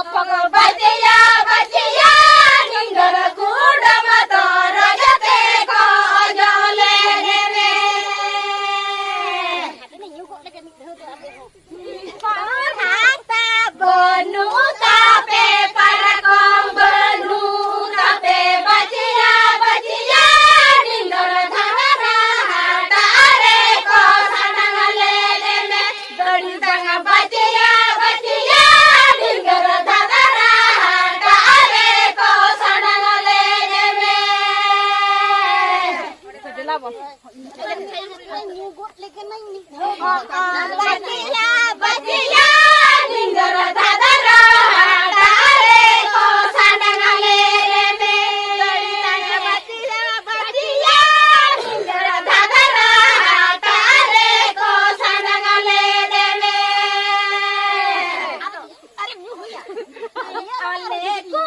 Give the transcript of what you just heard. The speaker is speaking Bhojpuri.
बचिया बचिया निंगर गुड मत रजते को जले रे हाता बनु तापे पर कम बनु तापे बचिया बचिया निंगर धारा हाटारे को सनंगले रे दड़ी दंग बचिया बचिया निंगर धारा हाटारे को सनंगले रे बचिया बचिया निंगर धारा हाटारे को सनंगले रे बचिया बचिया निंगर धारा हाटारे को सनंगले रे अरे को